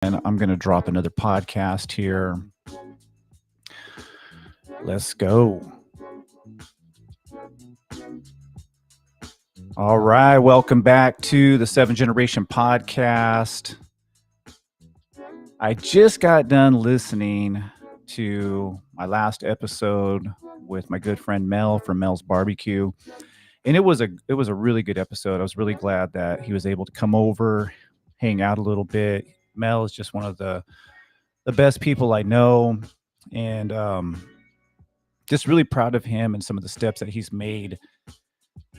And I'm going to drop another podcast here. Let's go. All right. Welcome back to the Seven Generation Podcast. I just got done listening to my last episode with my good friend Mel from Mel's Barbecue. And it was a really good episode. I was really glad that he was able to come over, hang out a little bit. Mel is just one of the best people I know, and just really proud of him and some of the steps that he's made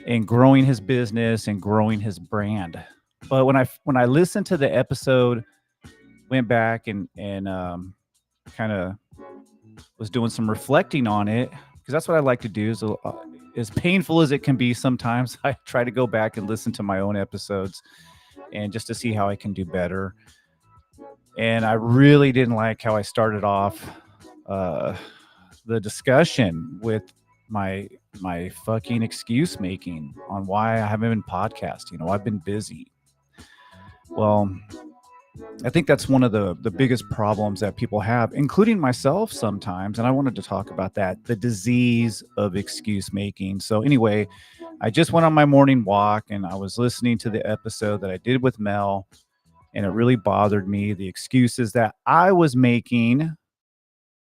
in growing his business and growing his brand. But when I listened to the episode, went back and kind of was doing some reflecting on it because that's what I like to do. So, as painful as it can be sometimes, I try to go back and listen to my own episodes and just to see how I can do better. And I really didn't like how I started off the discussion with my fucking excuse making on why I haven't been podcasting. I've been busy. Well, I think that's one of the biggest problems that people have, including myself sometimes. And I wanted to talk about that, the disease of excuse making. So anyway, I just went on my morning walk and I was listening to the episode that I did with Mel, and it really bothered me, the excuses that I was making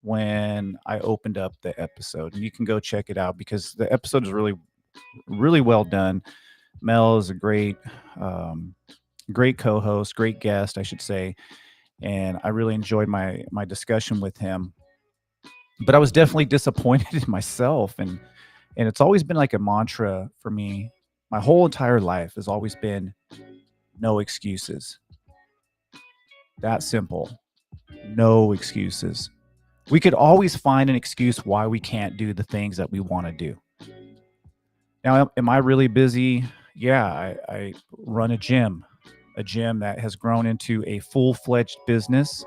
when I opened up the episode. And you can go check it out because the episode is really, really well done. Mel is a great co-host, great guest, I should say, and I really enjoyed my discussion with him. But I was definitely disappointed in myself, and it's always been like a mantra for me. My whole entire life has always been no excuses. That simple. No excuses. We could always find an excuse why we can't do the things that we want to do. Now, am I really busy? Yeah, I run a gym that has grown into a full-fledged business.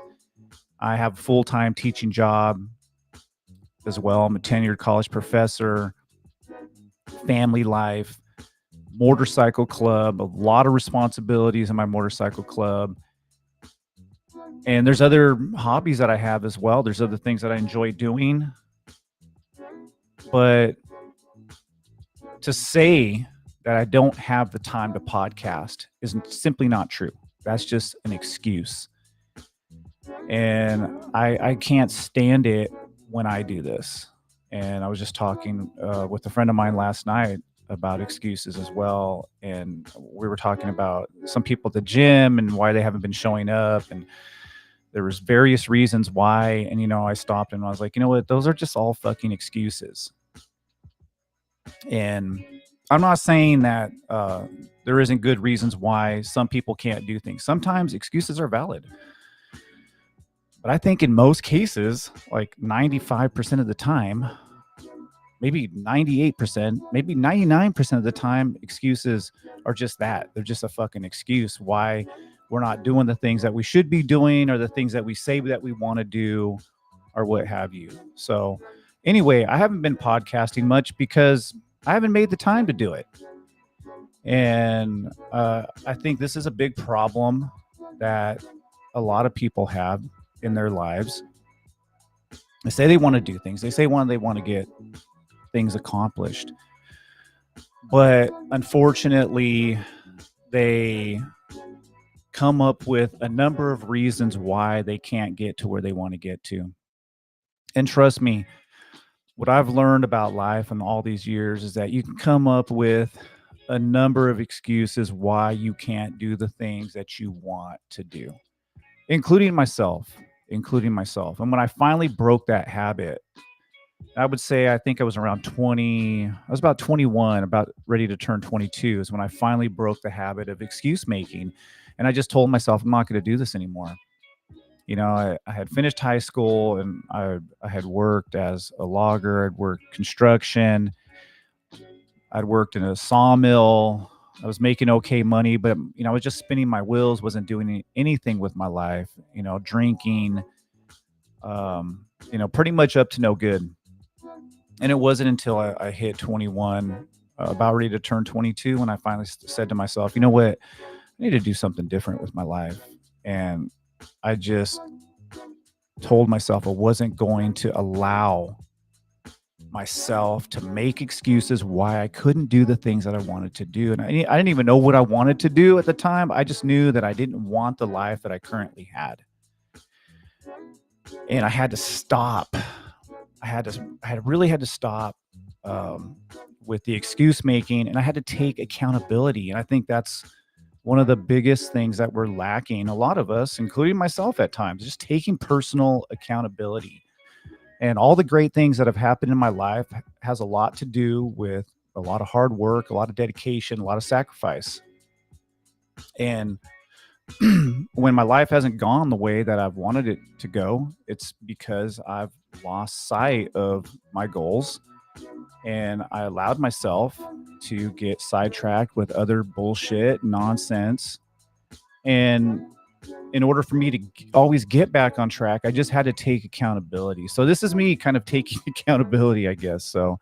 I have a full-time teaching job as well. I'm a tenured college professor, family life, motorcycle club, a lot of responsibilities in my motorcycle club. And there's other hobbies that I have as well. There's other things that I enjoy doing. But to say that I don't have the time to podcast is simply not true. That's just an excuse. And I can't stand it when I do this. And I was just talking with a friend of mine last night about excuses as well. And we were talking about some people at the gym and why they haven't been showing up. And there was various reasons why. And, I stopped and I was like, you know what? Those are just all fucking excuses. And I'm not saying that there isn't good reasons why some people can't do things. Sometimes excuses are valid. But I think in most cases, like 95% of the time, maybe 98%, maybe 99% of the time, excuses are just that. They're just a fucking excuse why we're not doing the things that we should be doing or the things that we say that we want to do or what have you. So anyway, I haven't been podcasting much because I haven't made the time to do it. And I think this is a big problem that a lot of people have in their lives. They say they want to do things. They say they want to get things accomplished. But unfortunately, they come up with a number of reasons why they can't get to where they want to get to. And trust me, what I've learned about life in all these years is that you can come up with a number of excuses why you can't do the things that you want to do, including myself. And when I finally broke that habit, I would say I think I was around 20. I was about 21, about ready to turn 22 is when I finally broke the habit of excuse making. And I just told myself, I'm not going to do this anymore. I had finished high school and I had worked as a logger. I'd worked construction. I'd worked in a sawmill. I was making okay money, but I was just spinning my wheels, wasn't doing anything with my life, drinking, pretty much up to no good. And it wasn't until I hit 21, about ready to turn 22, when I finally said to myself, you know what, I need to do something different with my life. And I just told myself I wasn't going to allow myself to make excuses why I couldn't do the things that I wanted to do. And I didn't even know what I wanted to do at the time. I just knew that I didn't want the life that I currently had. And I had to stop. I had to stop um, with the excuse making, and I had to take accountability. And I think that's one of the biggest things that we're lacking, a lot of us, including myself at times, just taking personal accountability. And all the great things that have happened in my life has a lot to do with a lot of hard work, a lot of dedication, a lot of sacrifice. And when my life hasn't gone the way that I've wanted it to go, it's because I've lost sight of my goals, and I allowed myself to get sidetracked with other bullshit, nonsense. And in order for me to always get back on track, I just had to take accountability. So this is me kind of taking accountability, I guess. So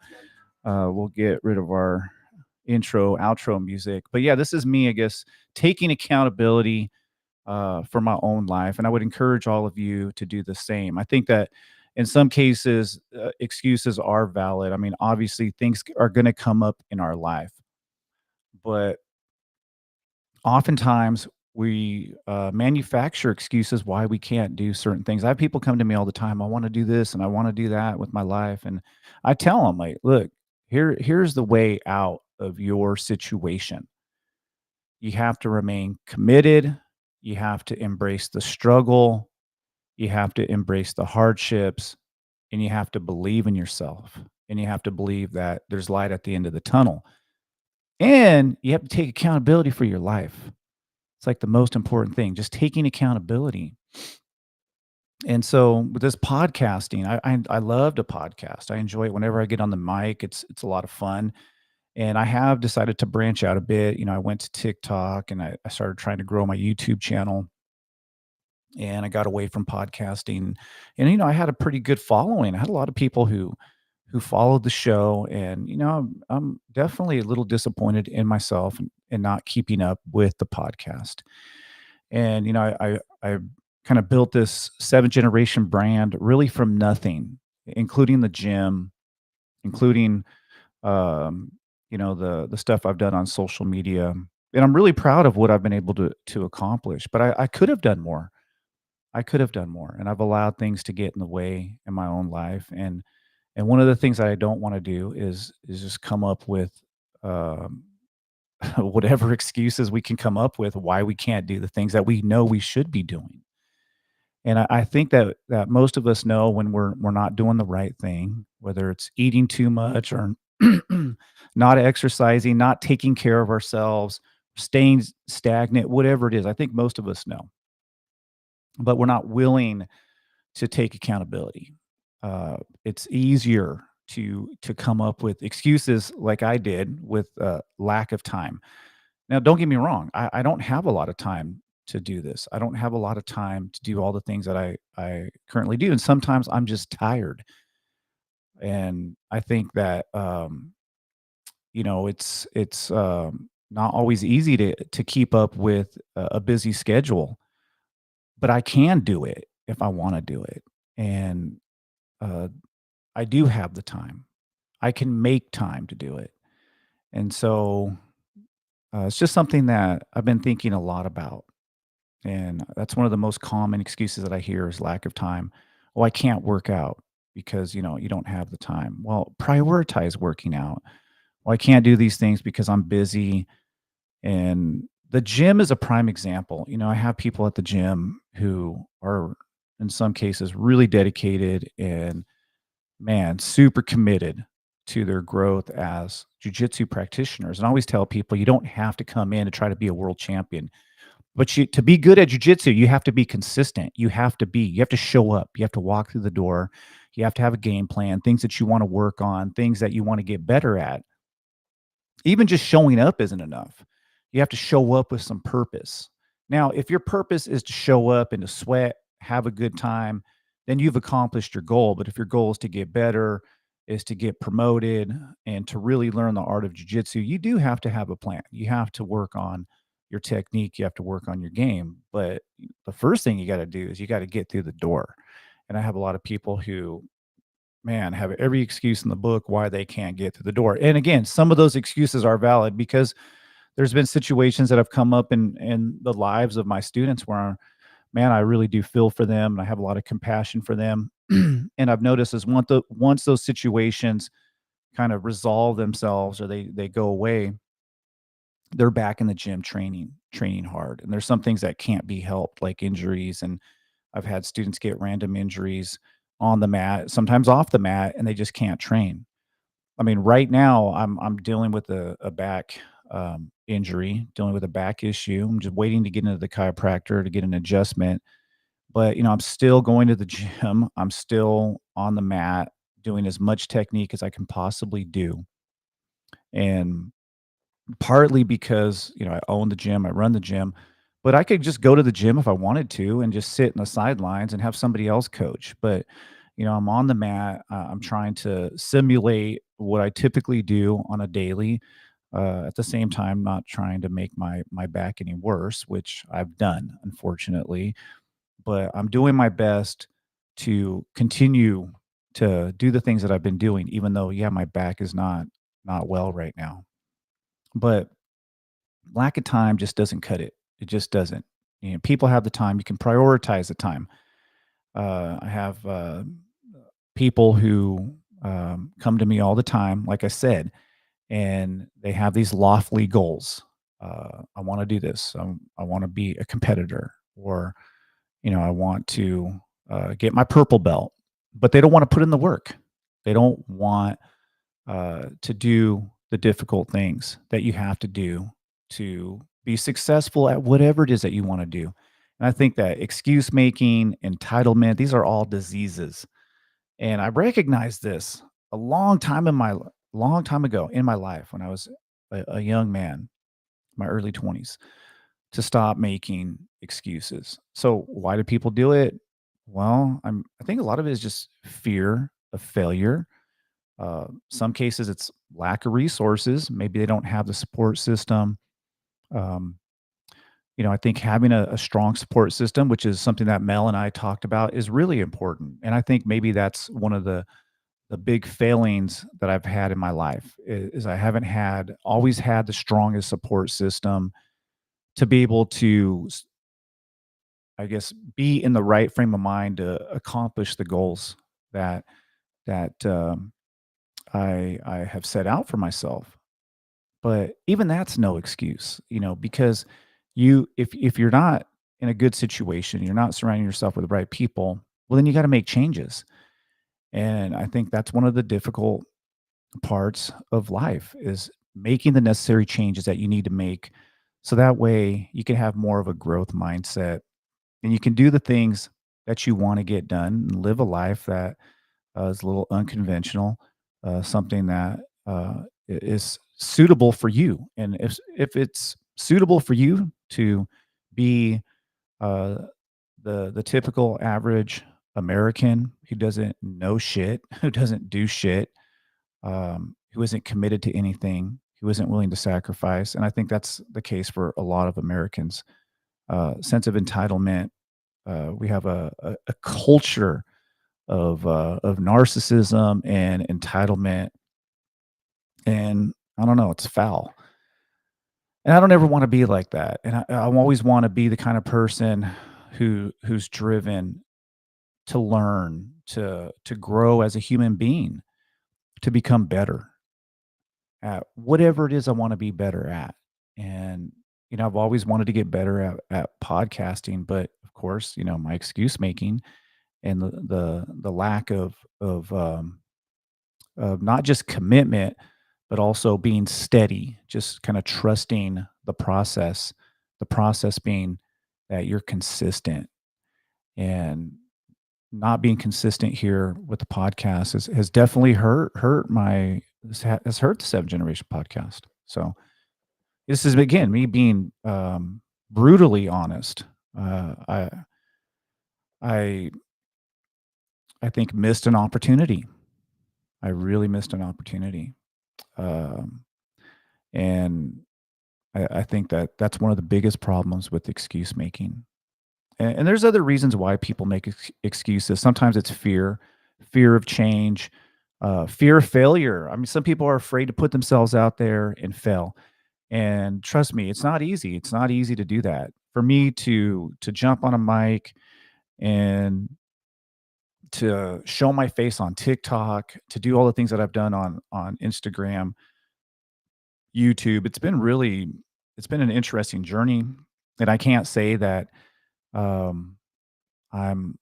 we'll get rid of our intro, outro music. But yeah, this is me, I guess, taking accountability for my own life. And I would encourage all of you to do the same. I think that in some cases, excuses are valid. I mean, obviously, things are going to come up in our life, but oftentimes we manufacture excuses why we can't do certain things. I have people come to me all the time. I want to do this and I want to do that with my life, and I tell them, like, look, here's the way out of your situation. You have to remain committed. You have to embrace the struggle. You have to embrace the hardships, and you have to believe in yourself, and you have to believe that there's light at the end of the tunnel. And you have to take accountability for your life. It's like the most important thing, just taking accountability. And so with this podcasting, I love to podcast. I enjoy it whenever I get on the mic. It's a lot of fun. And I have decided to branch out a bit. I went to TikTok, and I started trying to grow my YouTube channel, and I got away from podcasting. And I had a pretty good following. I had a lot of people who followed the show, and I'm definitely a little disappointed in myself and not keeping up with the podcast. And I kind of built this seventh generation brand really from nothing, including the gym, including the stuff I've done on social media. And I'm really proud of what I've been able to accomplish. But I could have done more. I could have done more, and I've allowed things to get in the way in my own life. And one of the things that I don't want to do is just come up with um, whatever excuses we can come up with why we can't do the things that we know we should be doing. And I think that most of us know when we're not doing the right thing, whether it's eating too much or not exercising, not taking care of ourselves, staying stagnant, whatever it is. I think most of us know, but we're not willing to take accountability. It's easier to come up with excuses like I did with lack of time. Now, don't get me wrong. I don't have a lot of time to do this. I don't have a lot of time to do all the things that I currently do, and sometimes I'm just tired. And I think that it's not always easy to keep up with a busy schedule, but I can do it if I want to do it. And uh, I do have the time. I can make time to do it. And so it's just something that I've been thinking a lot about. And that's one of the most common excuses that I hear is lack of time. Oh, I can't work out because, you don't have the time. Well, prioritize working out. Well, I can't do these things because I'm busy. And the gym is a prime example. I have people at the gym who are, in some cases, really dedicated and, man, super committed to their growth as jujitsu practitioners. And I always tell people you don't have to come in to try to be a world champion, but to be good at jujitsu, you have to be consistent. You have to show up. You have to walk through the door. You have to have a game plan, things that you want to work on, things that you want to get better at. Even just showing up isn't enough. You have to show up with some purpose. Now, if your purpose is to show up and to sweat, have a good time, then you've accomplished your goal. But if your goal is to get better, is to get promoted, and to really learn the art of jujitsu, you do have to have a plan. You have to work on your technique, you have to work on your game. But the first thing you got to do is you got to get through the door. And I have a lot of people who, man, have every excuse in the book why they can't get through the door. And again, some of those excuses are valid because there's been situations that have come up in the lives of my students where, man, I really do feel for them and I have a lot of compassion for them. And I've noticed is once those situations kind of resolve themselves or they go away, they're back in the gym training hard. And there's some things that can't be helped, like injuries. And I've had students get random injuries on the mat, sometimes off the mat, and they just can't train. I mean, right now I'm dealing with a back injury, dealing with a back issue. I'm just waiting to get into the chiropractor to get an adjustment. But I'm still going to the gym. I'm still on the mat doing as much technique as I can possibly do. And partly because, I own the gym, I run the gym, but I could just go to the gym if I wanted to and just sit in the sidelines and have somebody else coach. But, I'm on the mat. I'm trying to simulate what I typically do on a daily. At the same time, not trying to make my back any worse, which I've done, unfortunately. But I'm doing my best to continue to do the things that I've been doing, even though, yeah, my back is not well right now. But lack of time just doesn't cut it. It just doesn't. People have the time. You can prioritize the time. I have people who come to me all the time, like I said, and they have these lofty goals. I want to do this. I want to be a competitor, or I want to get my purple belt, but they don't want to put in the work. They don't want to do the difficult things that you have to do to be successful at whatever it is that you want to do. And I think that excuse making, entitlement, these are all diseases. And I recognized this a long time ago in my life when I was a young man, my early 20s, to stop making excuses. So why do people do it? Well, I think a lot of it is just fear of failure. Some cases it's lack of resources. Maybe they don't have the support system. Um, I think having a strong support system, which is something that Mel and I talked about, is really important. And I think maybe that's one of the big failings that I've had in my life is I haven't had always had the strongest support system to be able to, I guess, be in the right frame of mind to accomplish the goals that that I have set out for myself. But even that's no excuse, because if you're not in a good situation, you're not surrounding yourself with the right people, well, then you got to make changes. And I think that's one of the difficult parts of life is making the necessary changes that you need to make so that way you can have more of a growth mindset and you can do the things that you want to get done and live a life that is a little unconventional, something that is suitable for you. And if it's suitable for you to be uh, the typical average American who doesn't know shit, who doesn't do shit, who isn't committed to anything, who isn't willing to sacrifice, and I think that's the case for a lot of Americans. Sense of entitlement. We have a culture of narcissism and entitlement, and I don't know, it's foul. And I don't ever want to be like that. And I always want to be the kind of person who's driven to learn, to grow as a human being, to become better at whatever it is I want to be better at. And I've always wanted to get better at podcasting, but of course, my excuse making and the lack of not just commitment, but also being steady, just kind of trusting the process being that you're consistent and not being consistent here with the podcast has definitely has hurt the seven generation podcast. So this is again me being brutally honest. Uh, I I I think missed an opportunity. I really missed an opportunity. Um, and I think that that's one of the biggest problems with excuse making. And there's other reasons why people make excuses. Sometimes it's fear, fear of change, fear of failure. I mean, some people are afraid to put themselves out there and fail. And trust me, it's not easy. It's not easy to do that. For me to jump on a mic and to show my face on TikTok, to do all the things that I've done on Instagram, YouTube, it's been an interesting journey. And I can't say that um, I'm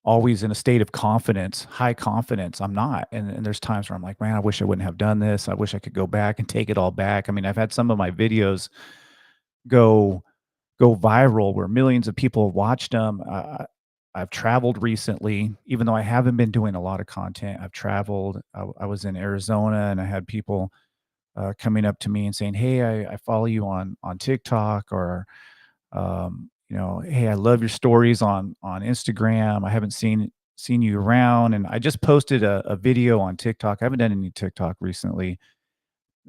always in a state of confidence, high confidence. I'm not. And there's times where I'm like, man, I wish I wouldn't have done this. I wish I could go back and take it all back. I mean, I've had some of my videos go go viral where millions of people have watched them. I've traveled recently, even though I haven't been doing a lot of content. I've traveled. I was in Arizona, and I had people coming up to me and saying, "Hey, I follow you on TikTok," or "Hey, I love your stories on Instagram. I haven't seen you around." And I just posted a video on TikTok. I haven't done any TikTok recently,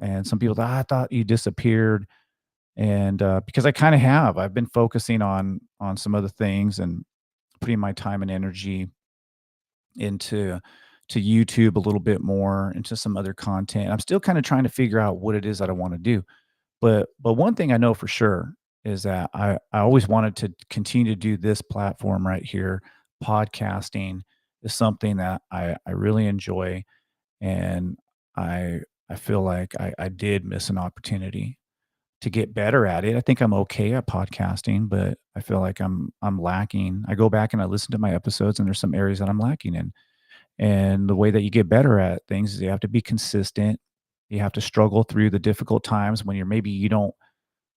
and some people thought, "I thought you disappeared." And because I kind of have, I've been focusing on some other things and putting my time and energy into YouTube a little bit more, into some other content. I'm still kind of trying to figure out what it is that I want to do. But one thing I know for sure is that I always wanted to continue to do this platform right here. Podcasting is something that I really enjoy, and I I feel like I did miss an opportunity to get better at it. I think I'm okay at podcasting, but I feel like I'm lacking. I go back and I listen to my episodes, and there's some areas that I'm lacking in. And the way that you get better at things is you have to be consistent. You have to struggle through the difficult times when you don't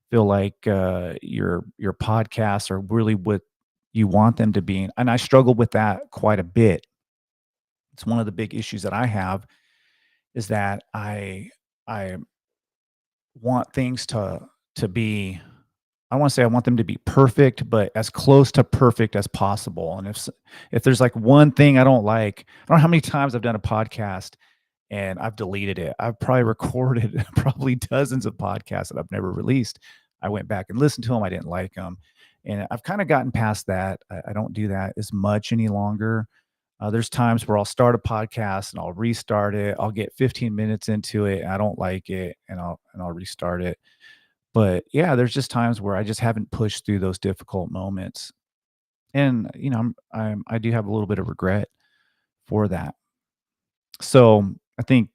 feel like your podcasts are really what you want them to be. And I struggle with that quite a bit. It's one of the big issues that I have is that I want things to be I wanna say I want them to be perfect, but as close to perfect as possible, and if there's, like, one thing I don't like, I don't know how many times I've done a podcast and I've deleted it. I've probably recorded probably dozens of podcasts that I've never released. I went back and listened to them. I didn't like them, and I've kinda gotten past that. I don't do that as much any longer. There's times where I'll start a podcast and I'll restart it. I'll get 15 minutes into it, and I don't like it, and I'll restart it. But, yeah, there's just times where I just haven't pushed through those difficult moments, and, I do have a little bit of regret for that. So, I think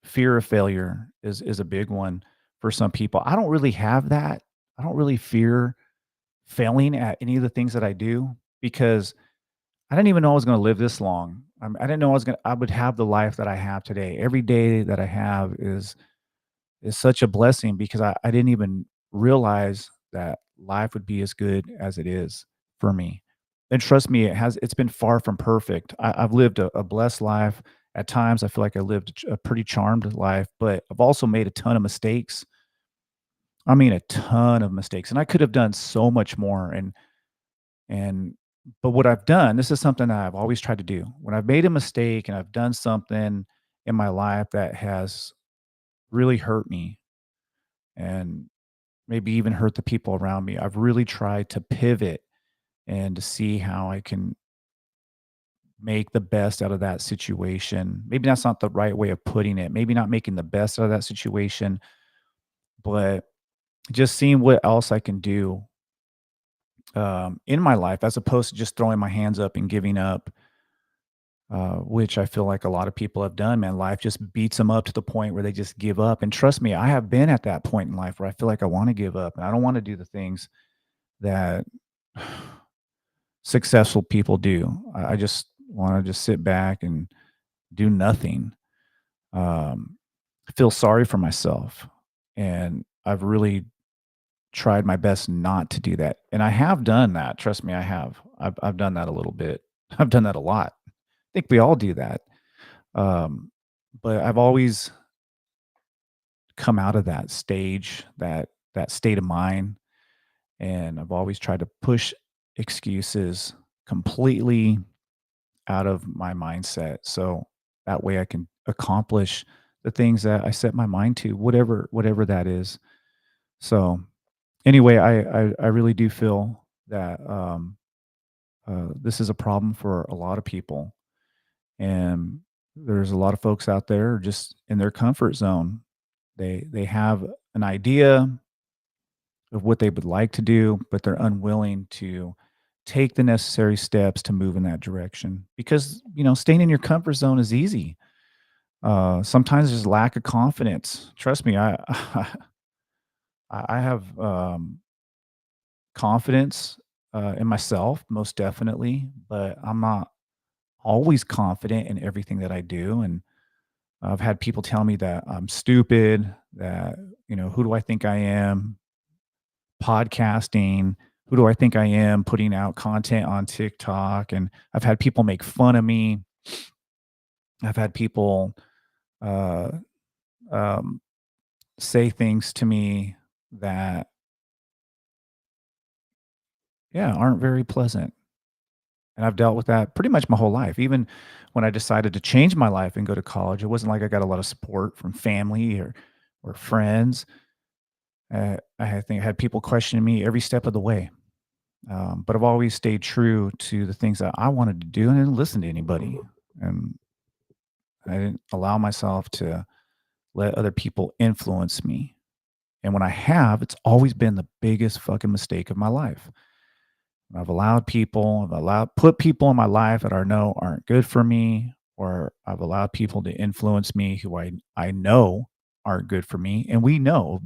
fear of failure is a big one for some people. I don't really have that. I don't really fear failing at any of the things that I do because I didn't even know I was gonna live this long. I didn't know I would have the life that I have today. Every day that I have is such a blessing because I didn't even realize that life would be as good as it is for me. And trust me, it's been far from perfect. I've lived a blessed life. At times, I feel like I lived a pretty charmed life, but I've also made a ton of mistakes. I mean, a ton of mistakes, and I could have done so much more. And but what I've done, this is something that I've always tried to do. When I've made a mistake and I've done something in my life that has really hurt me and maybe even hurt the people around me. I've really tried to pivot and to see how I can make the best out of that situation. Maybe that's not the right way of putting it. Maybe not making the best out of that situation, but just seeing what else I can do in my life as opposed to just throwing my hands up and giving up, which I feel like a lot of people have done. Man, life just beats them up to the point where they just give up. And trust me, I have been at that point in life where I feel like I want to give up and I don't want to do the things that successful people do. I just wanna just sit back and do nothing. I feel sorry for myself, and I've really tried my best not to do that, and I have done that, trust me, I have. I've done that a little bit. I've done that a lot. I think we all do that, um, but I've always come out of that stage, that state of mind, and I've always tried to push excuses completely out of my mindset. So that way I can accomplish the things that I set my mind to, whatever that is. So anyway, I really do feel that this is a problem for a lot of people, and there's a lot of folks out there just in their comfort zone. They have an idea of what they would like to do, but they're unwilling to take the necessary steps to move in that direction because staying in your comfort zone is easy. Sometimes there's lack of confidence. Trust me, I have confidence in myself, most definitely, but I'm not always confident in everything that I do. And I've had people tell me that I'm stupid, that, who do I think I am podcasting? Who do I think I am putting out content on TikTok? And I've had people make fun of me. I've had people uh, um, say things to me that, yeah, aren't very pleasant. And I've dealt with that pretty much my whole life. Even when I decided to change my life and go to college, it wasn't like I got a lot of support from family or friends. I had people questioning me every step of the way. But I've always stayed true to the things that I wanted to do and didn't listen to anybody. And I didn't allow myself to let other people influence me. And when I have, it's always been the biggest fucking mistake of my life. I've allowed put people in my life that I know aren't good for me, or I've allowed people to influence me who I know aren't good for me. And we know.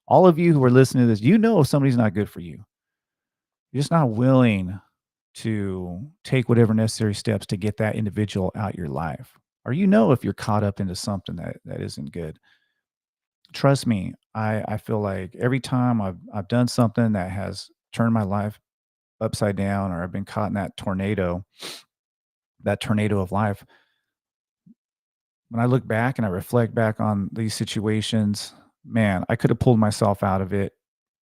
All of you who are listening to this, you know if somebody's not good for you. You're just not willing to take whatever necessary steps to get that individual out your life. Or if you're caught up into something that isn't good. Trust me, I feel like every time I've done something that has turned my life upside down, or I've been caught in that tornado of life, when I look back and I reflect back on these situations, man, I could have pulled myself out of it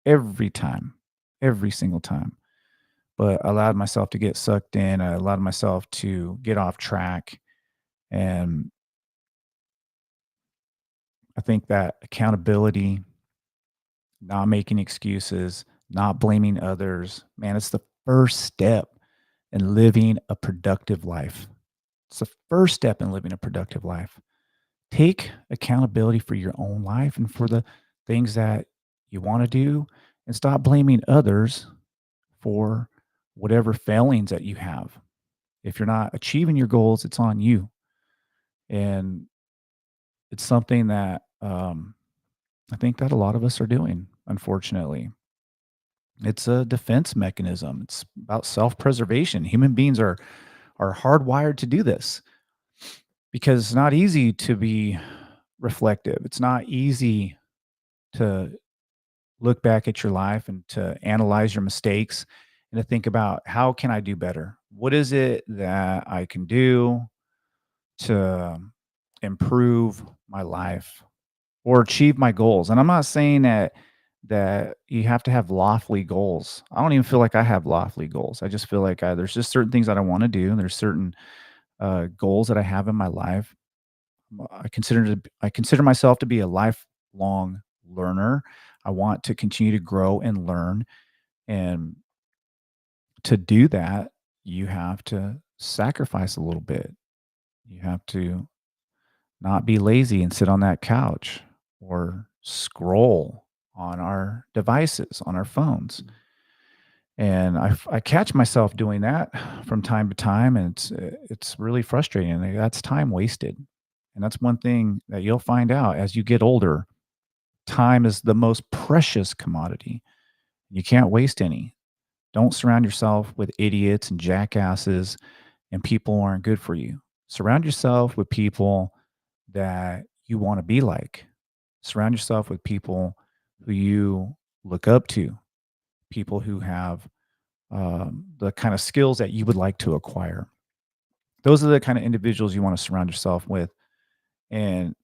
every time, every single time. But I allowed myself to get sucked in. I allowed myself to get off track. And I think that accountability, not making excuses, not blaming others, man, it's the first step in living a productive life. It's the first step in living a productive life. Take accountability for your own life and for the things that you want to do, and stop blaming others for whatever failings that you have. If you're not achieving your goals, it's on you. And it's something that I think that a lot of us are doing, unfortunately. It's a defense mechanism. It's about self-preservation. Human beings are hardwired to do this because it's not easy to be reflective. It's not easy to look back at your life and to analyze your mistakes and to think about, how can I do better? What is it that I can do to improve my life or achieve my goals? And I'm not saying that you have to have lofty goals. I don't even feel like I have lofty goals. I just feel like there's just certain things that I want to do, and there's certain goals that I have in my life. I consider myself to be a lifelong learner. I want to continue to grow and learn, and to do that, you have to sacrifice a little bit. You have to not be lazy and sit on that couch or scroll on our devices, on our phones. And I catch myself doing that from time to time, and it's really frustrating. Like, that's time wasted. And that's one thing that you'll find out as you get older. Time is the most precious commodity. You can't waste any. Don't surround yourself with idiots and jackasses and people who aren't good for you. Surround yourself with people that you want to be like. Surround yourself with people who you look up to, people who have the kind of skills that you would like to acquire. Those are the kind of individuals you want to surround yourself with. And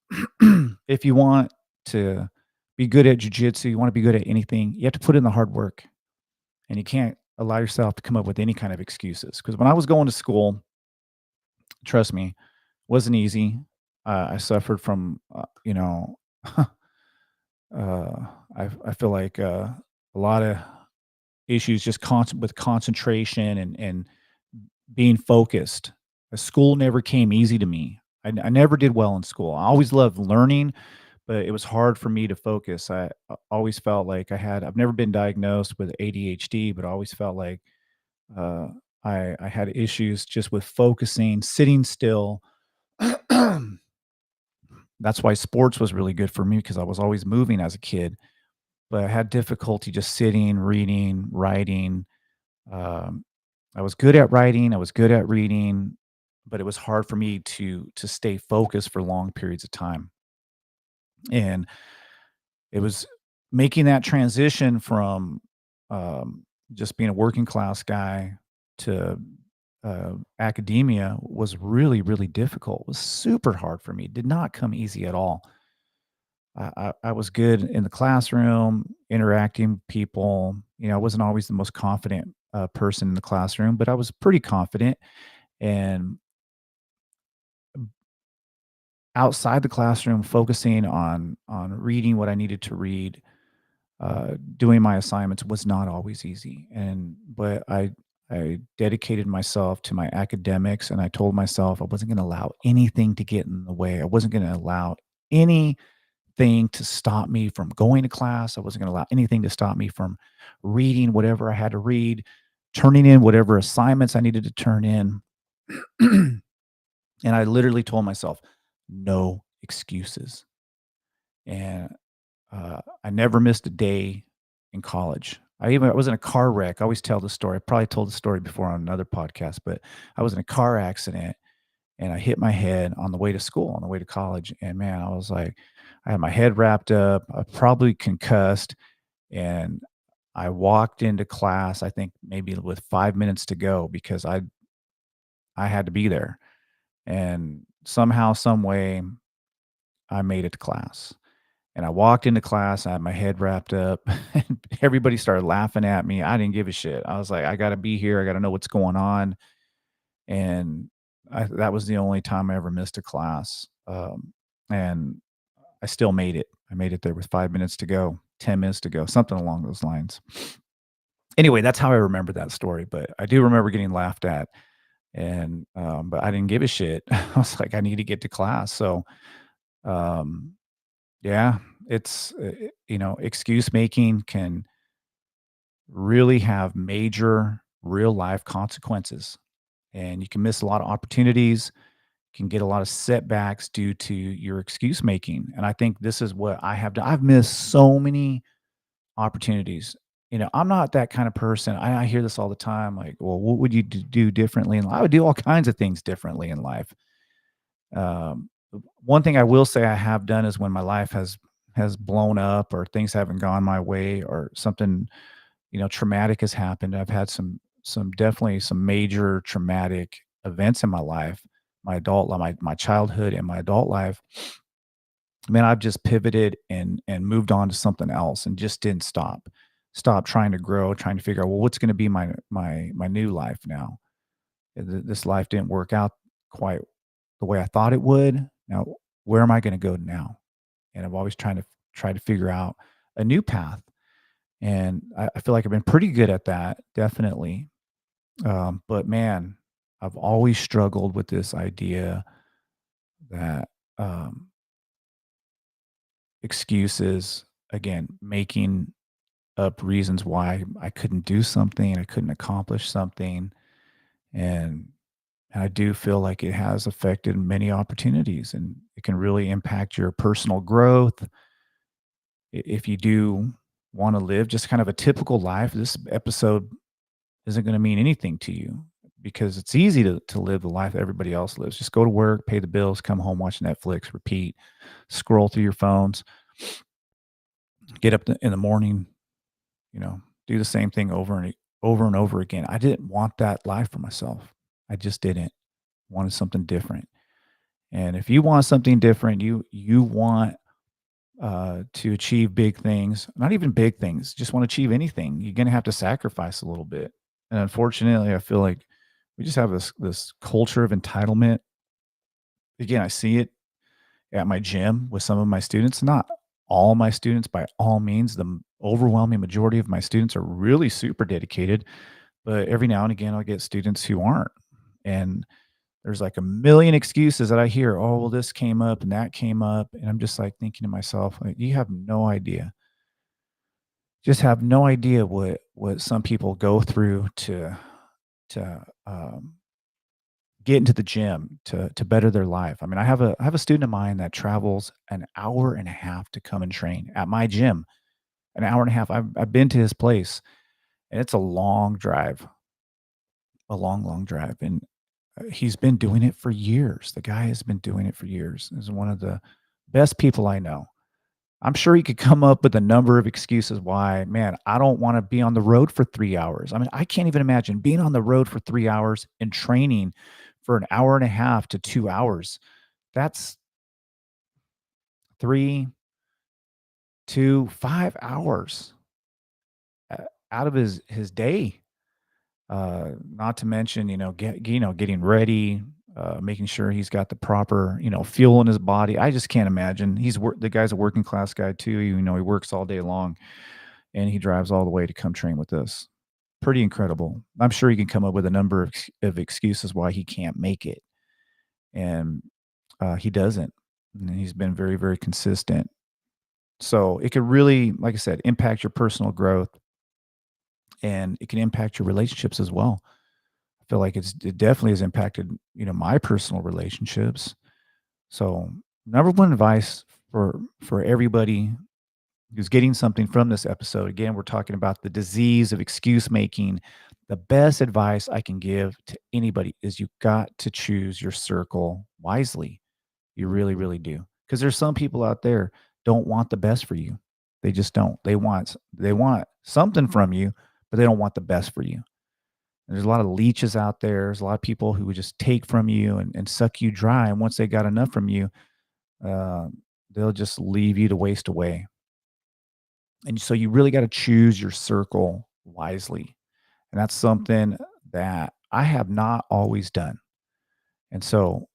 if you want to be good at jujitsu, you want to be good at anything, you have to put in the hard work, and you can't allow yourself to come up with any kind of excuses. Because when I was going to school, trust me, wasn't easy. I suffered from, Uh, I feel like a lot of issues just with concentration and being focused. School never came easy to me. I never did well in school. I always loved learning, but it was hard for me to focus. I always felt like I've never been diagnosed with ADHD, but I always felt like uh, I had issues just with focusing, sitting still. That's why sports was really good for me because I was always moving as a kid, but I had difficulty just sitting, reading, writing. Um, I was good at writing, I was good at reading, but it was hard for me to stay focused for long periods of time. And it was making that transition from um, just being a working class guy to academia was really, really difficult. It was super hard for me. Did not come easy at all. I was good in the classroom, interacting with people. I wasn't always the most confident person in the classroom, but I was pretty confident. And outside the classroom, focusing on reading what I needed to read, doing my assignments was not always easy. But I dedicated myself to my academics, and I told myself I wasn't going to allow anything to get in the way. I wasn't going to allow any thing to stop me from going to class. I wasn't going to allow anything to stop me from reading whatever I had to read, turning in whatever assignments I needed to turn in. And I literally told myself, no excuses. And I never missed a day in college. I was in a car wreck. I always tell the story. I probably told the story before on another podcast, but I was in a car accident and I hit my head on the way to school, on the way to college. And man, I was like, I had my head wrapped up, I probably concussed, and I walked into class, I think maybe with 5 minutes to go because I had to be there. And somehow, some way, I made it to class. And I walked into class, I had my head wrapped up, and everybody started laughing at me. I didn't give a shit. I was like, I gotta be here. I gotta know what's going on. And that was the only time I ever missed a class. And I still made it. I made it there with 5 minutes to go, 10 minutes to go, something along those lines. Anyway, that's how I remember that story. But I do remember getting laughed at. But I didn't give a shit. I was like, I need to get to class. So, um, yeah, excuse making can really have major real life consequences. And you can miss a lot of opportunities, can get a lot of setbacks due to your excuse making. And I think this is what I have done. I've missed so many opportunities. I'm not that kind of person. I hear this all the time like, well, what would you do differently in life? I would do all kinds of things differently in life. One thing I will say I have done is when my life has blown up or things haven't gone my way or something, traumatic has happened. I've had some definitely some major traumatic events in my life, my childhood and my adult life. Man, I've just pivoted and moved on to something else and just didn't stop trying to grow, trying to figure out, well, what's going to be my new life now. This life didn't work out quite the way I thought it would. Now, where am I going to go now? And I'm always try to figure out a new path. And I feel like I've been pretty good at that, definitely. But man, I've always struggled with this idea that excuses, again, making up reasons why I couldn't do something, I couldn't accomplish something. And I do feel like it has affected many opportunities and it can really impact your personal growth. If you do want to live just kind of a typical life, this episode isn't going to mean anything to you because it's easy to live the life that everybody else lives. Just go to work, pay the bills, come home, watch Netflix, repeat, scroll through your phones, get up in the morning, you know, do the same thing over and over again. I didn't want that life for myself. I just didn't. Wanted something different. And if you want something different, you want to achieve big things, not even big things, just want to achieve anything, you're going to have to sacrifice a little bit. And unfortunately, I feel like we just have this culture of entitlement. Again, I see it at my gym with some of my students. all my students, by all means, overwhelming majority of my students are really super dedicated, but every now and again, I'll get students who aren't. And there's like a million excuses that I hear. Oh, well, this came up and that came up. And I'm just like thinking to myself, like, you have no idea. Just have no idea what some people go through to get into the gym to better their life. I mean, I have a student of mine that travels an hour and a half to come and train at my gym. An hour and a half. I've been to his place, and it's a long drive, a long, long drive, and he's been doing it for years. The guy has been doing it for years. He's one of the best people I know. I'm sure he could come up with a number of excuses why, man, I don't want to be on the road for 3 hours. I mean, I can't even imagine being on the road for 3 hours and training for an hour and a half to 2 hours. That's 3, 2, 5 hours out of his day. Not to mention, getting ready, making sure he's got the proper, fuel in his body. I just can't imagine. The guy's a working class guy too. He works all day long and he drives all the way to come train with us. Pretty incredible. I'm sure he can come up with a number of excuses why he can't make it, and he doesn't. And he's been very, very consistent. So it could really, like I said, impact your personal growth, and it can impact your relationships as well. I feel like it definitely has impacted, my personal relationships. So, number one advice for everybody who's getting something from this episode, again, we're talking about the disease of excuse making. The best advice I can give to anybody is you got to choose your circle wisely. You really, really do. Because there's some people out there don't want the best for you. They just don't. They want something from you, but they don't want the best for you. There's a lot of leeches out there. There's a lot of people who would just take from you and suck you dry. And once they got enough from you, uh, they'll just leave you to waste away. And so you really got to choose your circle wisely. And that's something that I have not always done. And so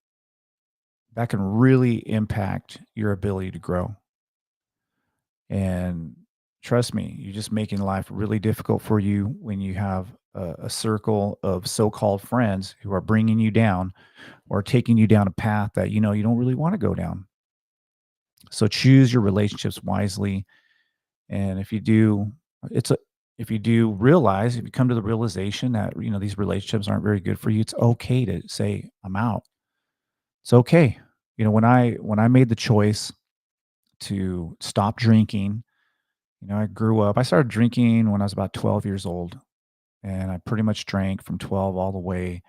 that can really impact your ability to grow. And trust me, you're just making life really difficult for you when you have a circle of so-called friends who are bringing you down or taking you down a path that you don't really want to go down. So choose your relationships wisely, and it's a if you do realize, if you come to the realization that these relationships aren't very good for you, it's okay to say I'm out. It's okay. When I made the choice to stop drinking, I started drinking when I was about 12 years old, and I pretty much drank from 12 all the way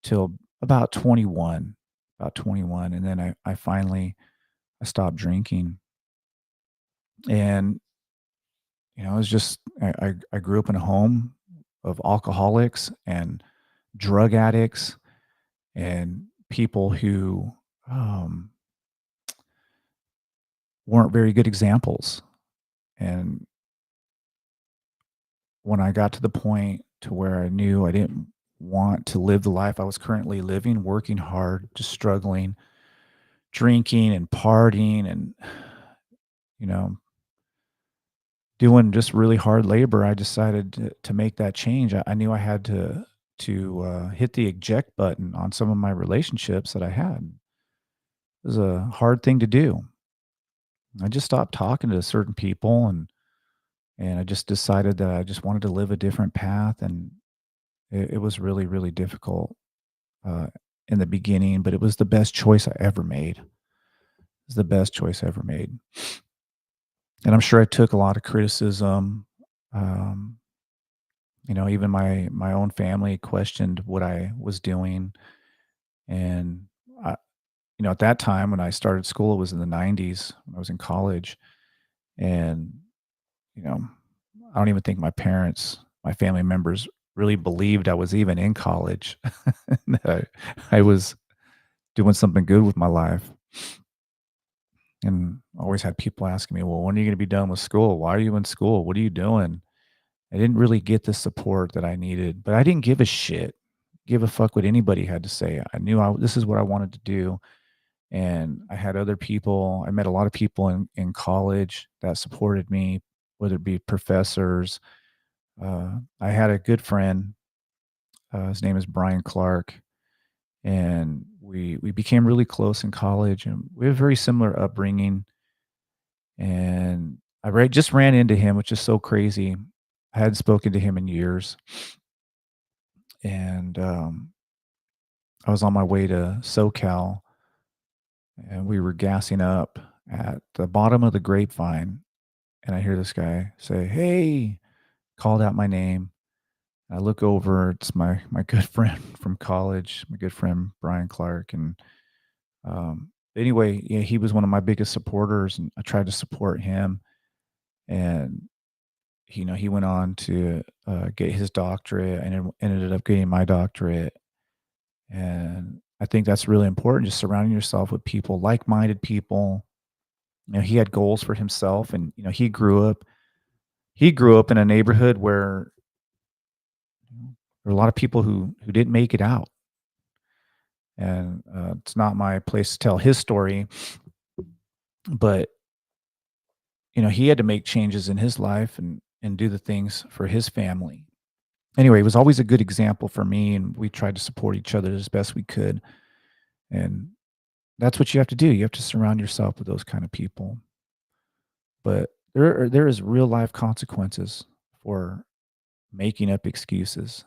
till about 21, and then I finally I stopped drinking. And it was just I grew up in a home of alcoholics and drug addicts and people who um, weren't very good examples. And when I got to the point to where I knew I didn't want to live the life I was currently living, working hard, just struggling, drinking and partying and you know doing just really hard labor, I decided to make that change. I knew I had to hit the eject button on some of my relationships that I had. It was a hard thing to do. I just stopped talking to certain people, and I just decided that I just wanted to live a different path, and it was really, really difficult uh, in the beginning, but it was the best choice I ever made. It was the best choice I ever made. And I'm sure I took a lot of criticism. Um, even my own family questioned what I was doing, and I, at that time when I started school, it was in the '90s when I was in college, and you know, I don't even think my family members really believed I was even in college, that I was doing something good with my life. And I always had people asking me, "Well, when are you going to be done with school? Why are you in school? What are you doing?" I didn't really get the support that I needed, but I didn't give a shit, give a fuck what anybody had to say. I knew this is what I wanted to do, And I had other people. I met a lot of people in college that supported me, whether it be professors. I had a good friend. His name is Brian Clark, and we became really close in college, and we have a very similar upbringing. And just ran into him, which is so crazy. I hadn't spoken to him in years, and I was on my way to SoCal, and we were gassing up at the bottom of the grapevine, and I hear this guy say, "Hey," called out my name. I look over, it's my good friend from college, my good friend Brian Clark, and anyway, yeah, he was one of my biggest supporters, and I tried to support him, and he went on to get his doctorate, and ended up getting my doctorate. And I think that's really important, just surrounding yourself with people, like-minded people. He had goals for himself, and he grew up in a neighborhood where there were a lot of people who didn't make it out. And it's not my place to tell his story, but he had to make changes in his life and do the things for his family. Anyway, it was always a good example for me, and we tried to support each other as best we could. And that's what you have to do. You have to surround yourself with those kind of people. But there is real life consequences for making up excuses,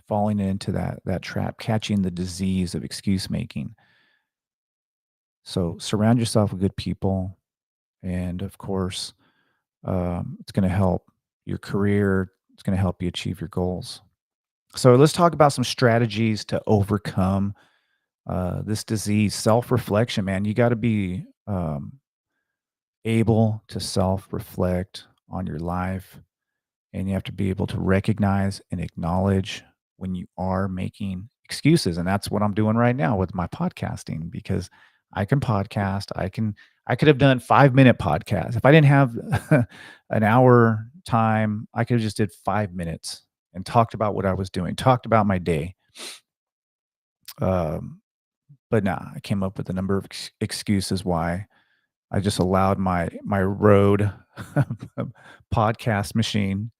falling into that trap, catching the disease of excuse making. So surround yourself with good people, and of course, it's going to help your career. It's going to help you achieve your goals. So let's talk about some strategies to overcome this disease. Self reflection, man. You got to be able to self reflect on your life, and you have to be able to recognize and acknowledge when you are making excuses. And that's what I'm doing right now with my podcasting, because I can podcast. I could have done 5-minute podcasts. If I didn't have an hour time, I could have just did 5 minutes and talked about what I was doing, talked about my day. Um, but nah, I came up with a number of excuses why I just allowed my road podcast machine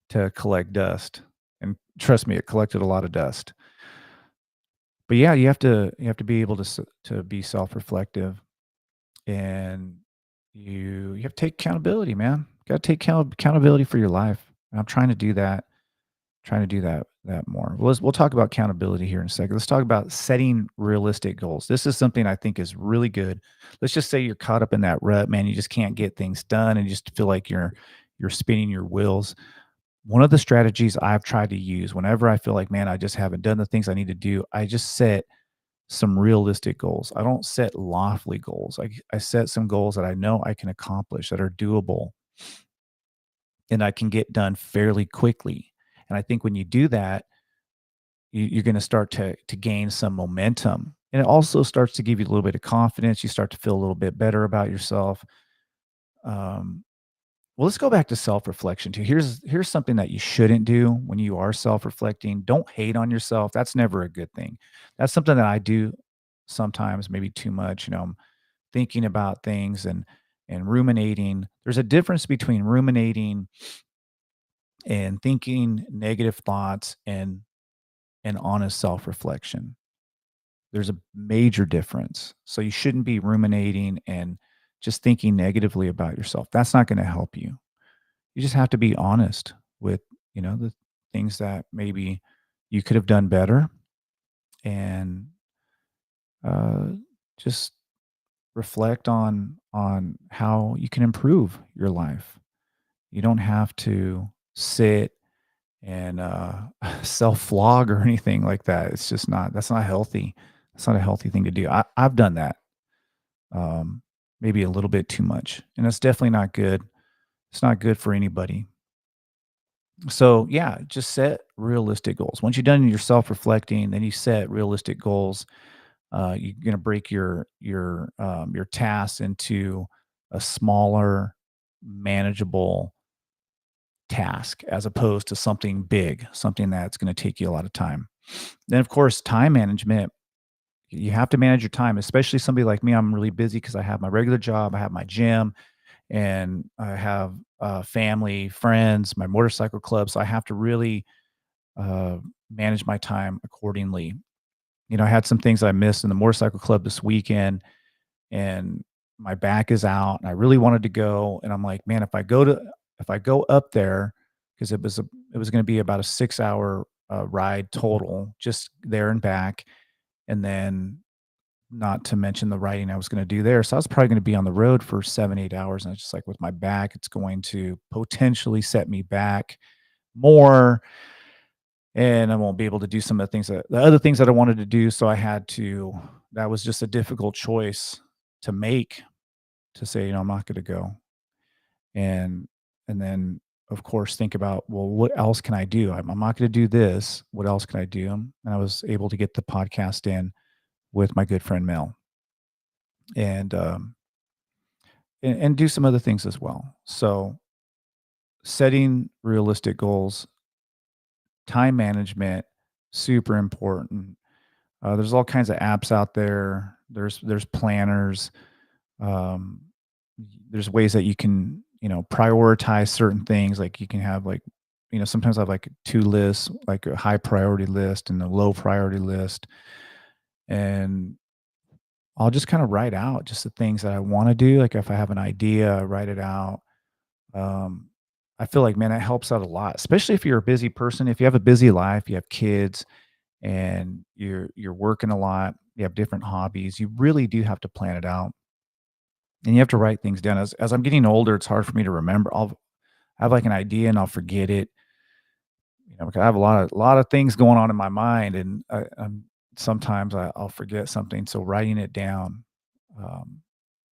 to collect dust, and trust me, it collected a lot of dust. But yeah, you have to be able to be self-reflective, and you have to take accountability, man. Got to take accountability for your life. And I'm trying to do that. Trying to do that more. We'll talk about accountability here in a second. Let's talk about setting realistic goals. This is something I think is really good. Let's just say you're caught up in that rut, man. You just can't get things done, and you just feel like you're spinning your wheels. One of the strategies I've tried to use whenever I feel like, man, I just haven't done the things I need to do, I just set some realistic goals. I don't set lofty goals. I set some goals that I know I can accomplish, that are doable, and I can get done fairly quickly. And I think when you do that, you're going to start to gain some momentum. And it also starts to give you a little bit of confidence. You start to feel a little bit better about yourself. Um, Well, let's go back to self-reflection too. Here's something that you shouldn't do when you are self-reflecting. Don't hate on yourself. That's never a good thing. That's something that I do sometimes, maybe too much. I'm thinking about things and ruminating. There's a difference between ruminating and thinking negative thoughts and honest self-reflection. There's a major difference. So you shouldn't be ruminating and just thinking negatively about yourself. That's not going to help you. You just have to be honest with, the things that maybe you could have done better, and uh, just reflect on how you can improve your life. You don't have to sit and self flog or anything like that. It's just not. That's not healthy. That's not a healthy thing to do. I've done that, um, maybe a little bit too much, and it's definitely not good. It's not good for anybody. So yeah, just set realistic goals. Once you're done your self-reflecting, then you set realistic goals. You're going to break your tasks into a smaller, manageable task, as opposed to something big, something that's going to take you a lot of time. Then, of course, time management. You have to manage your time, especially somebody like me. I'm really busy because I have my regular job, I have my gym, and I have family, friends, my motorcycle club. So I have to really uh, manage my time accordingly. I had some things I missed in the motorcycle club this weekend, and my back is out, and I really wanted to go. And I'm like, man, if I go up there, because it was going to be about a 6 hour ride total, just there and back, and then not to mention the writing I was gonna do there. So I was probably gonna be on the road for 7, 8 hours, and it's just like with my back, it's going to potentially set me back more, and I won't be able to do some of the other things that I wanted to do, so I had to that was just a difficult choice to make, to say, "I'm not gonna go." And and then, of course, think about, "Well, what else can I do? I'm not gonna do this. What else can I do?" And I was able to get the podcast in with my good friend Mel. And, and do some other things as well. So, setting realistic goals, time management, super important. There's all kinds of apps out there. There's planners. Um, there's ways that you can prioritize certain things. Like you can have like sometimes I have like two lists, like a high priority list and a low priority list, and I'll just kind of write out just the things that I want to do. Like if I have an idea, I write it out. Um, I feel like, man, that helps out a lot, especially if you're a busy person. If you have a busy life, you have kids, and you're working a lot, you have different hobbies. You really do have to plan it out, and you have to write things down. As I'm getting older, it's hard for me to remember. I'll have like an idea and I'll forget it. Because I have a lot of things going on in my mind, and sometimes I'll forget something. So writing it down, um,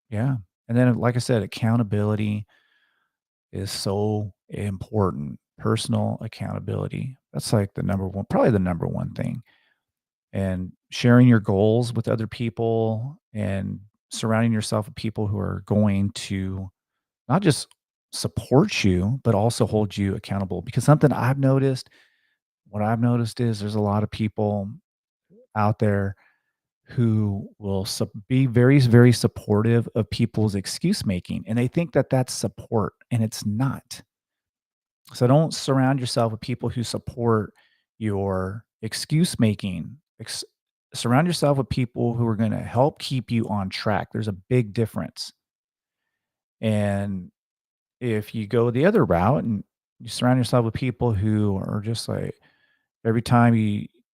yeah. And then, like I said, accountability is so important. Personal accountability. That's like the number one, probably the number one thing. And sharing your goals with other people and surrounding yourself with people who are going to not just support you, but also hold you accountable. Because what I've noticed is there's a lot of people out there who will be very, very supportive of people's excuse making. And they think that that's support, and it's not. So don't surround yourself with people who support your excuse making. Surround yourself with people who are going to help keep you on track. There's a big difference. And if you go the other route and you surround yourself with people who are just like every time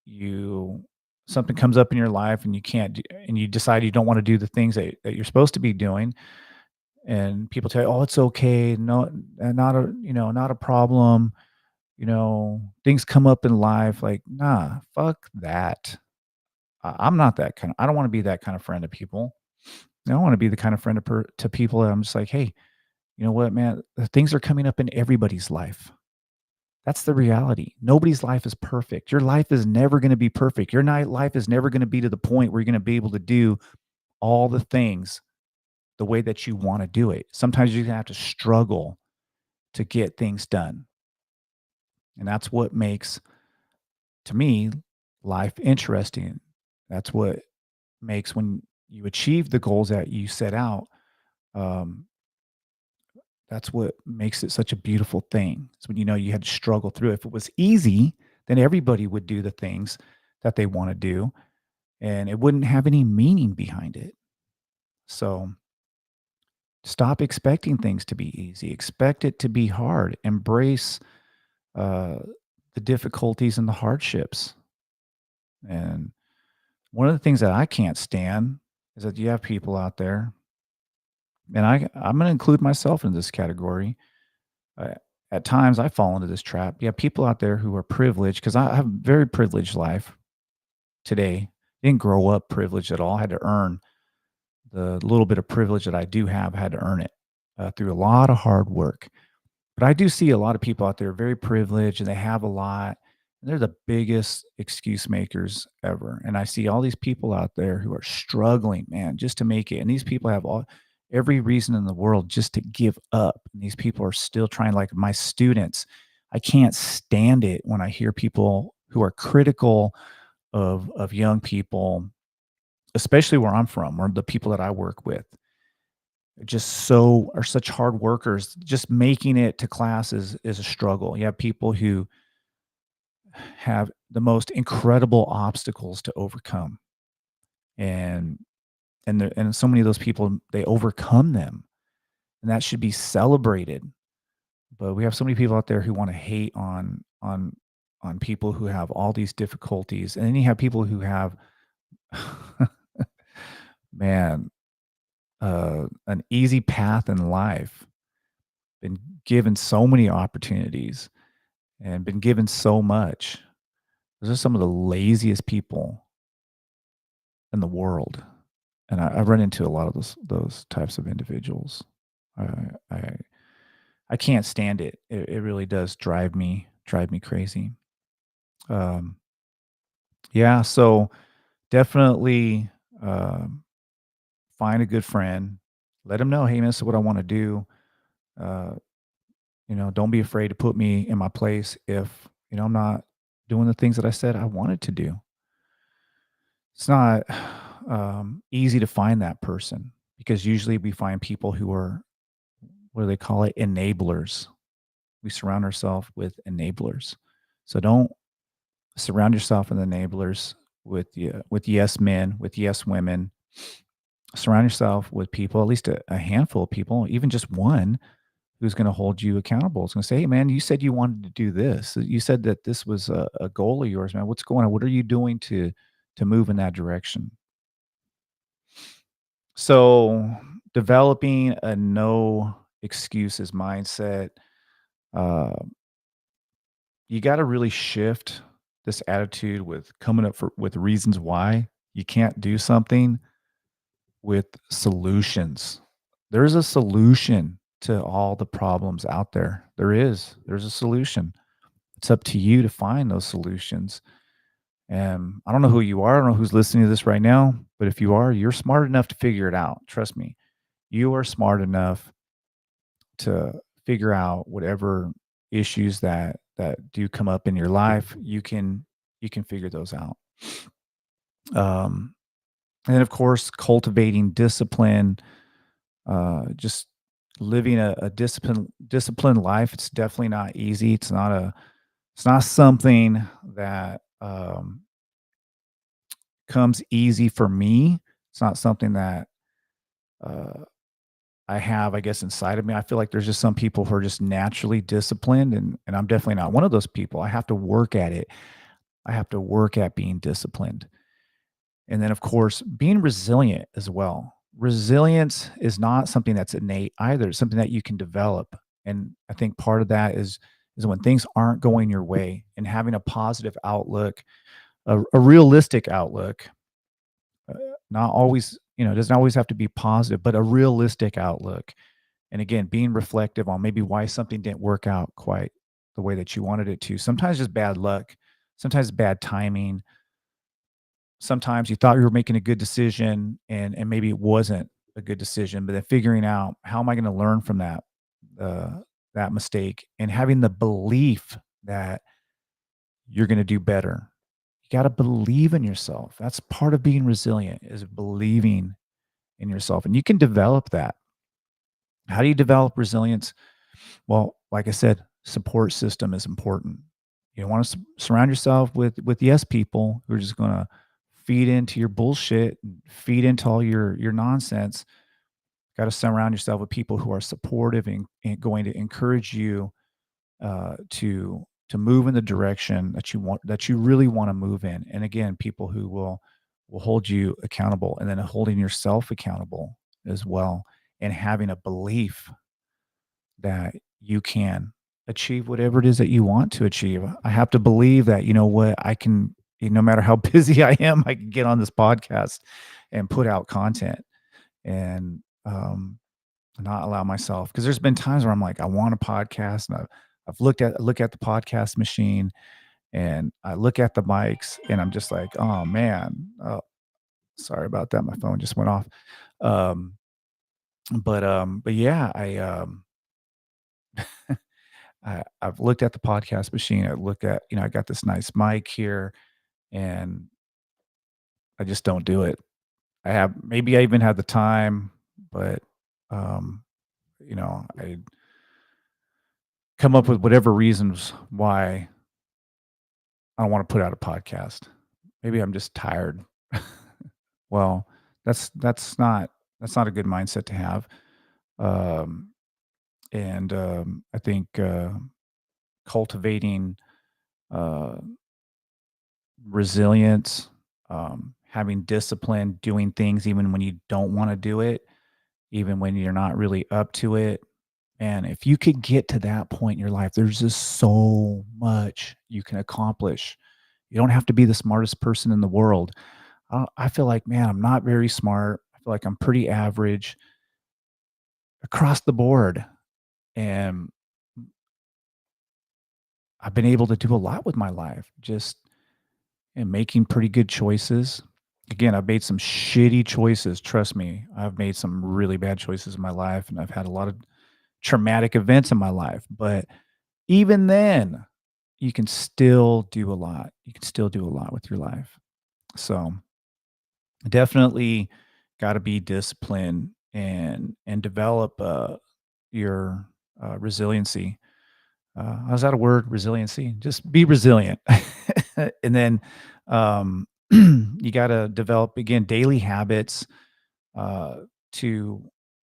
you something comes up in your life and you can't do, and you decide you don't want to do the things that you're supposed to be doing, and people tell you, oh, it's okay, no, not a problem, things come up in life, like, nah, fuck that. I'm not that kind of, I don't want to be that kind of friend to people. I want to be the kind of friend to people that I'm just like, hey, you know what, man, things are coming up in everybody's life. That's the reality. Nobody's life is perfect. Your life is never going to be perfect. Your night life is never going to be to the point where you're going to be able to do all the things the way that you want to do it. Sometimes you're going to have to struggle to get things done. And that's what makes, to me, life interesting. That's what makes, when you achieve the goals that you set out, um, that's what makes it such a beautiful thing. It's when you had to struggle through. If it was easy, then everybody would do the things that they want to do, and it wouldn't have any meaning behind it. So stop expecting things to be easy. Expect it to be hard. Embrace uh, the difficulties and the hardships. And one of the things that I can't stand is that you have people out there, and I'm going to include myself in this category. Uh, at times, I fall into this trap. You have people out there who are privileged, because I have a very privileged life today. Didn't grow up privileged at all. I had to earn the little bit of privilege that I do have. I had to earn it through a lot of hard work. But I do see a lot of people out there very privileged, and they have a lot. And they're the biggest excuse makers ever. And I see all these people out there who are struggling, man, just to make it. And these people have every reason in the world just to give up. And these people are still trying, like my students. I can't stand it when I hear people who are critical of young people especially where I'm from, or the people that I work with, are such hard workers. Just making it to class is a struggle. You have people who have the most incredible obstacles to overcome, and and so many of those people, they overcome them, and that should be celebrated. But we have so many people out there who want to hate on people who have all these difficulties, and then you have people who have man, an easy path in life, been given so many opportunities and been given so much. Those are some of the laziest people in the world, and I've run into a lot of those types of individuals. I I I can't stand it. It really does drive me crazy. Um, yeah, so definitely, find a good friend. Let them know, "Hey, man, this is what I wanna do." Uh, don't be afraid to put me in my place if, I'm not doing the things that I said I wanted to do. It's not, easy to find that person because usually we find people who are, what do they call it? Enablers. We surround ourselves with enablers. So don't surround yourself with enablers, with yes men, with yes women. Surround yourself with people, at least a handful of people, even just one who's going to hold you accountable. It's going to say, "Hey, man, you said you wanted to do this. You said that this was a goal of yours, man. What's going on? What are you doing to move in that direction?" So, developing a no excuses mindset, uh, you got to really shift this attitude with coming up with reasons why you can't do something with solutions. There's a solution to all the problems out there. There is. There's a solution. It's up to you to find those solutions. And I don't know who you are. I don't know who's listening to this right now, but if you are, you're smart enough to figure it out. Trust me. You are smart enough to figure out whatever issues that do come up in your life. You can figure those out. Um, and then of course, cultivating discipline, just living a disciplined life. It's definitely not easy. It's not something that comes easy for me. It's not something that uh, I have, I guess, inside of me. I feel like there's just some people who are just naturally disciplined, and I'm definitely not one of those people. I have to work at it. I have to work at being disciplined. And then, of course, being resilient as well. Resilience is not something that's innate either. It's something that you can develop. And I think part of that is when things aren't going your way and having a positive outlook, a realistic outlook, uh, not always, it doesn't always have to be positive, but a realistic outlook. And again, being reflective on maybe why something didn't work out quite the way that you wanted it to. Sometimes just bad luck, sometimes bad timing, sometimes you thought you were making a good decision and maybe it wasn't a good decision, but then figuring out how am I going to learn from that mistake and having the belief that you're going to do better. You got to believe in yourself. That's part of being resilient, is believing in yourself, and you can develop that. How do you develop resilience? Well, like I said, support system is important. You want to surround yourself with yes people who are just going to feed into your bullshit, feed into all your nonsense. Got to surround yourself with people who are supportive and going to encourage you to move in the direction that you really want to move in. And again, people who will hold you accountable, and then holding yourself accountable as well, and having a belief that you can achieve whatever it is that you want to achieve. I have to believe that, what, I can, no matter how busy I am, I can get on this podcast and put out content and not allow myself, because there's been times where I'm like, I want a podcast, and I've look at the podcast machine, and I look at the mics, and I'm just like, oh man, oh, sorry about that. My phone just went off. Um, but yeah, I've looked at the podcast machine. I looked at, I got this nice mic here, and I just don't do it. maybe I even have the time, but um, I come up with whatever reasons why I don't want to put out a podcast. Maybe I'm just tired. Well, that's that's not that's not a good mindset to have. Um, and I think cultivating uh, resilience, having discipline, doing things even when you don't want to do it, even when you're not really up to it. And if you could get to that point in your life, there's just so much you can accomplish. You don't have to be the smartest person in the world. I feel like, man, I'm not very smart. I feel like I'm pretty average across the board. And I've been able to do a lot with my life, just and making pretty good choices. Again, I've made some shitty choices. Trust me, I've made some really bad choices in my life, and I've had a lot of traumatic events in my life. But even then, you can still do a lot. You can still do a lot with your life. So definitely got to be disciplined and develop your resiliency. How's that a word? Resiliency. Just be resilient, and then you got to develop again daily habits uh, to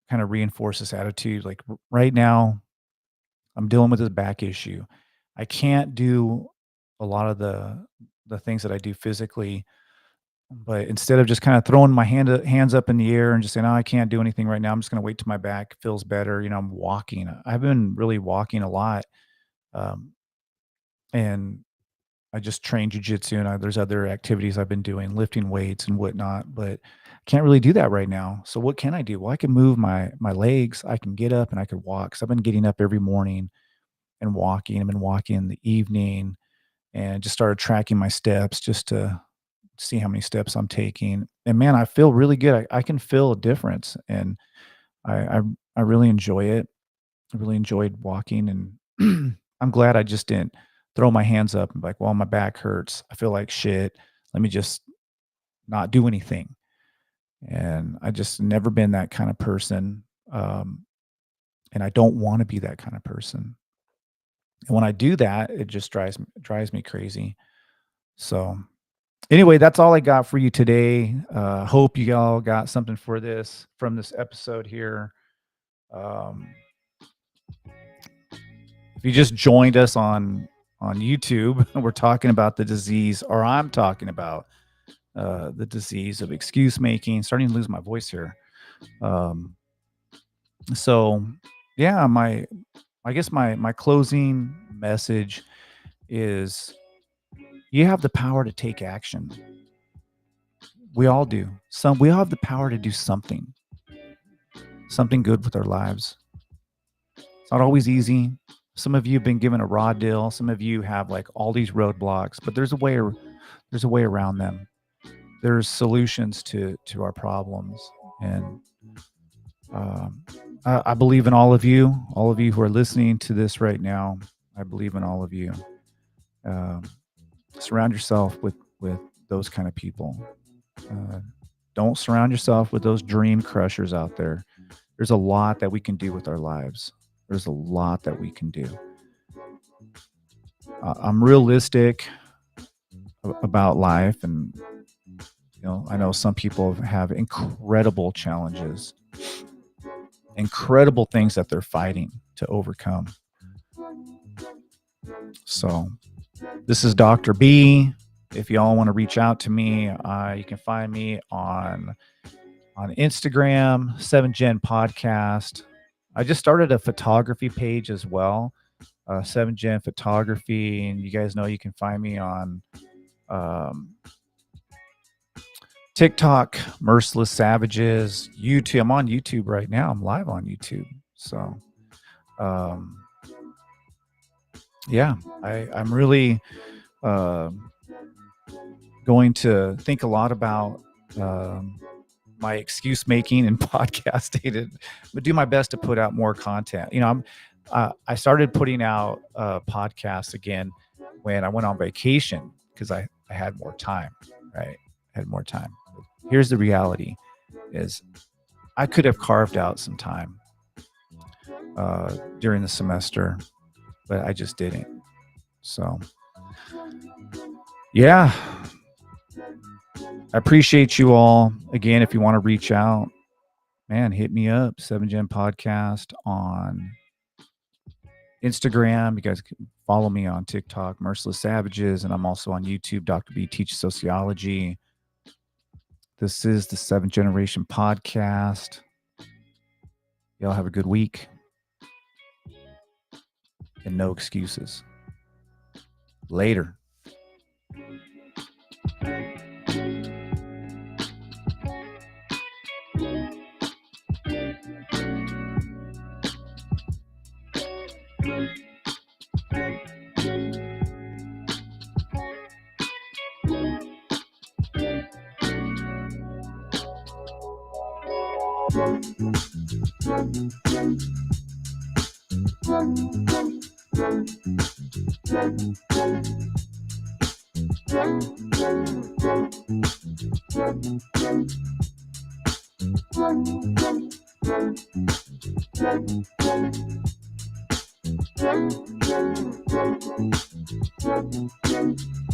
kind of reinforce this attitude. Like right now, I'm dealing with this back issue. I can't do a lot of the things that I do physically, but instead of just kind of throwing my hands up in the air and just saying, "Oh, I can't do anything right now. I'm just going to wait till my back feels better." I'm walking. I've been really walking a lot, um, and I just train jujitsu, and there's other activities I've been doing, lifting weights and whatnot. But I can't really do that right now. So what can I do? Well, I can move my legs. I can get up and I could walk. So I've been getting up every morning and walking. I've been walking in the evening and just started tracking my steps just to see how many steps I'm taking. And man, I feel really good. I can feel a difference, and I I, I really enjoy it. I really enjoyed walking, and I'm glad I just didn't throw my hands up and be like, well, my back hurts. I feel like shit. Let me just not do anything. And I just never been that kind of person. And I don't want to be that kind of person. And when I do that, it just drives me crazy. So anyway, that's all I got for you today. Hope you all got something for this from this episode here. Um, if you just joined us on YouTube, we're talking about the disease, or I'm talking about the disease of excuse making. Starting to lose my voice here. Um, so, yeah, I guess my closing message is you have the power to take action. We all do. We all have the power to do something good with our lives. It's not always easy. Some of you have been given a raw deal. Some of you have like all these roadblocks, but there's a way around them. There's solutions to our problems, and um, I believe in all of you who are listening to this right now. I believe in all of you. Um, Surround yourself with those kind of people. Uh, don't surround yourself with those dream crushers out there. There's a lot that we can do with our lives. There's a lot that we can do. I'm realistic about life, and I know some people have incredible challenges, incredible things that they're fighting to overcome. So this is Dr. B. If y'all want to reach out to me, you can find me on Instagram, 7 Gen Podcast. I just started a photography page as well, 7 Gen Photography, and you guys know you can find me on um, TikTok, Merciless Savages, YouTube. I'm on YouTube right now. I'm live on YouTube. So, um, yeah, I'm really uh, going to think a lot about my excuse making and podcasting, but do my best to put out more content. I started putting out podcasts again when I went on vacation because I had more time, right? I had more time. Here's the reality. is I could have carved out some time during the semester, but I just didn't. So, yeah, I appreciate you all. Again, if you want to reach out, man, hit me up, 7gen Podcast on Instagram. You guys can follow me on TikTok, Merciless Savages, and I'm also on YouTube, Dr. B Teaches Sociology. This is the 7th Generation Podcast. Y'all have a good week. And no excuses. Later.